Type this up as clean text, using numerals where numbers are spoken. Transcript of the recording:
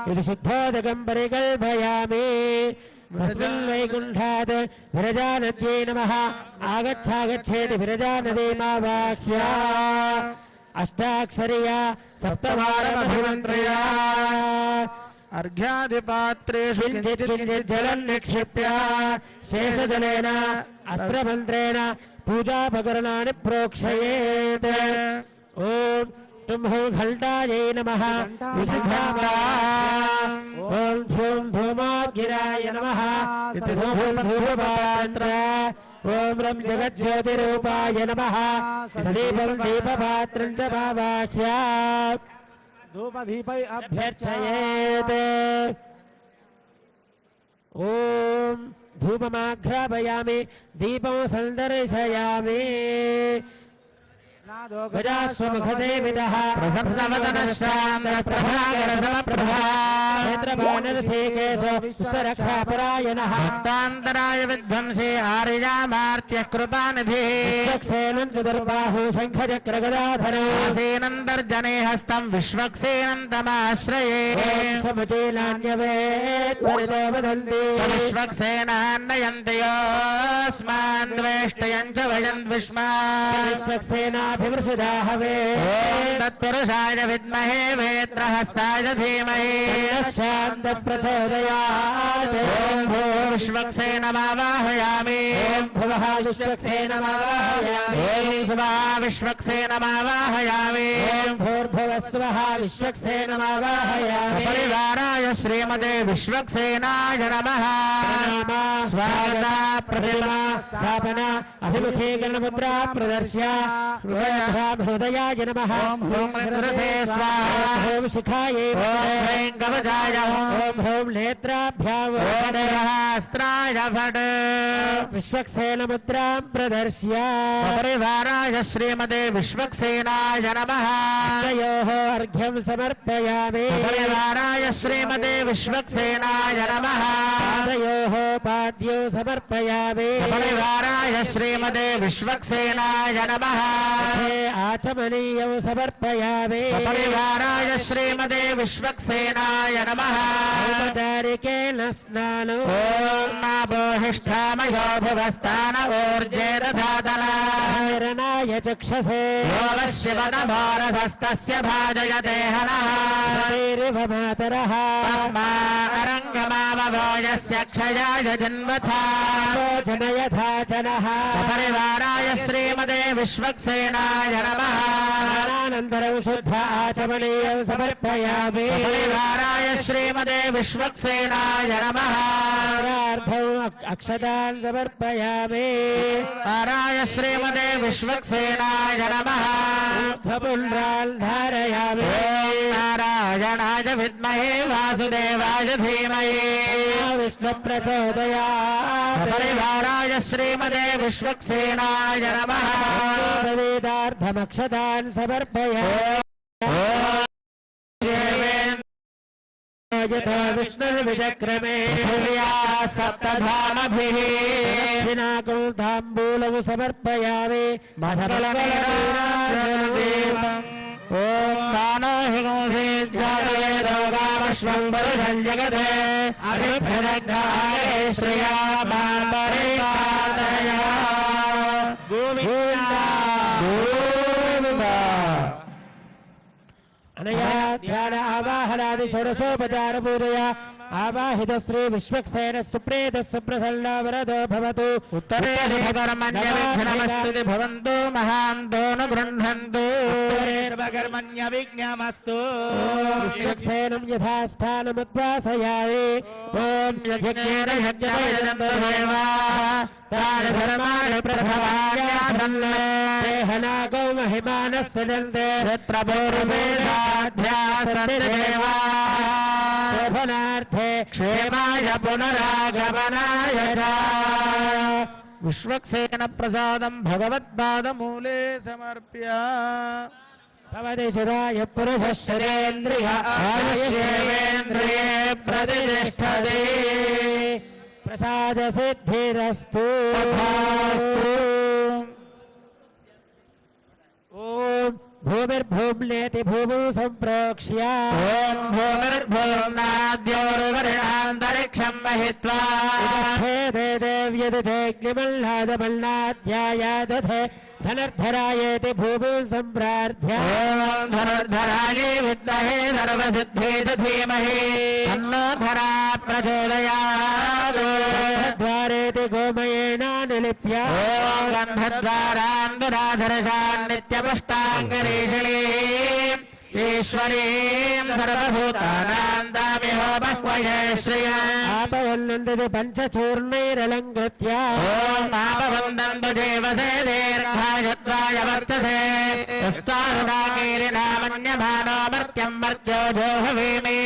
इति शुद्धोदकं परिकल्पयामि तस्मिन् वैकुण्ठात् विरजानद्यै नमः आगच्छागच्छेति विरजानदीमावाह्य अष्टाक्षरिया सप्तवारमभिमन्त्रया अर्घ्यादिपात्रेषु किञ्चित् जलं निक्षिप्य शेषजलेन अस्त्रमन्त्रेण पूजापकरणानि प्रोक्षयेत् ओम तुम्हं घल्टायै नमः ओम धूम धूमागिराय नमः धूमपात्र ओम रं जगज्योतिरूपाय नमः सदीपं दीपपात्रं च भावाह्य धूपदीपै अभ्यर्चयेत् ओम धूपमाघ्रापयामि दीपं सन्दर्शयामि गजास्वमुखसेवितः प्रसंसवदनश्चान्द्रप्रभाकरसमप्रभाक्षेत्रबाणरसेकेशो रक्षापरायणः विध्वंसे आर्यामार्त्यः कृपानिधिः विश्वक्सेनं चतुर्बाहु शङ्खचक्रगदाधरो सेनन्तर्जने हस्तं विश्वक्सेनं तमाश्रये समुचेनान्यवेत्परितो वदन्ति विश्वक्सेनान्नयन्ति योऽस्मान् द्वेष्टयन् च वयन् विश्वक्सेना हवे तत्पुरुषाय विद्महे वेत्रहस्ताय धीमहि शान्त प्रचोदयात् विश्वक्सेनमावाहयामि भुवः विश्वक्सेनमावाहयामि स्वः विश्वक्सेनमावाहयामि भूर्भुवस्वः विश्वक्सेनमावाहयामि परिवाराय श्रीमते विश्वक्सेनाय नमः स्वागता प्रतिमा स्थापना अभिमुखीकरणमुद्रा प्रदर्श्य हृदयाय नमः ओम स्वाहा ओम शिखायै ह्रीं कवचाय ओम ह्रौं नेत्राभ्याम् अस्त्राय फट् विश्वक्सेनमुद्रां प्रदर्श्य परिवाराय श्रीमते विश्वक्सेनाय नमः तयोः अर्घ्यं समर्पयामि परिवाराय श्रीमते विश्वक्सेनाय नमः तयोः पाद्यौ समर्पयामि परिवाराय श्रीमते विश्वक्सेनाय नमः आचमनीयौ समर्पयामि परिवाराय श्रीमते विश्वक्सेनाय नमः औपचारिकेन स्नानो ओम नाभोहिष्ठामयो भुवस्तान ऊर्जे दधातनाय चक्षसे योगशिवनभोरसस्तस्य भाजयते हनः मातरः तस्मारङ्गमावभोजस्य क्षयाय जन्मथा जनयथा जनः सपरिवाराय श्रीमते विश्वक्सेनाय नमः अनन्तरं शुद्ध आचमनीयं समर्पयामि परिवाराय श्रीमते विश्वक्सेनाय नमः अक्षतान् समर्पयामि परिवाराय श्रीमते विश्वक्सेनाय नमः पुण्ड्रान् धारयामि नारायणाय विद्महे वासुदेवाय धीमहि विष्णुप्रचोदयात् परिवाराय श्रीमते विश्वक्सेनाय नमः वेदार्थमक्षतान् समर्पयामि यथा विष्णुर्विचक्रमे सप्तधामभिः दक्षिणाकौ ताम्बूलौ समर्पयामि ओम कानो हिगोषे जातये रोगामश्वं वरुषं जगते अभिभ्रदग्धाय श्रिया माम्बरिकातया गोविन्दा गोविन्दा अनया ध्यान आवाहनादि षोडशोपचार पूजया आवाहित श्री विश्वक्सेन सुप्रेत सुप्रसन्न वरदो भवतु उत्तरे कर्मण्यविघ्नमस्तु भवन्तु महान्तो न गृह्णन्तु उत्तरेर्वकर्मण्यविघ्नमस्तु विश्वक्सेनं यथा स्थानमुद्वासयामि ॐ यज्ञेन यज्ञमयजन्तमेव तानि धर्माणि प्रभवान्यासन् देहनागौ महिमानः सजन्ते तत्रपूर्वेदाध्यासन्ति देवाः शोभनार्थे क्षेमाय पुनरागमनाय च विश्वक्सेन प्रसादं भगवत्पादमूले समर्प्य भवति शिवाय पुरुषः शरेन्द्रिय आयुष्येवेन्द्रिये प्रतिष्ठते प्रसाद सिद्धिरस्तु ओम भूमिर्भूम्नेति भूमौ सम्प्रोक्ष्य ॐ भूमिर्भूम्नाद्योर्वरिणान्तरिक्षं महित्वा देव्यदधेऽग्निमल्लादमल्लाध्यायादधे धनुर्धरायेति भूमौ सम्प्रार्थ्य ॐ धनुर्धरायै विद्महे सर्वसिद्धेति धीमहि तन्नो धरा प्रचोदयात् द्वारेति गोमयेन निलिप्य ॐ गन्धद्वारान्दुराधरशान् नित्यपुष्टाङ्गरीषिणी ईश्वरीं सर्वभूतानां दामिहो बह्वये श्रिया आपवन्नन्ति पञ्चचूर्णैरलङ्कृत्य ॐ आपवन्दन्तु देवसे दीर्घायुत्वाय वर्तसे यस्तारुणाकीरिणामन्यमानो मर्त्यं मर्त्यो जोहवीमि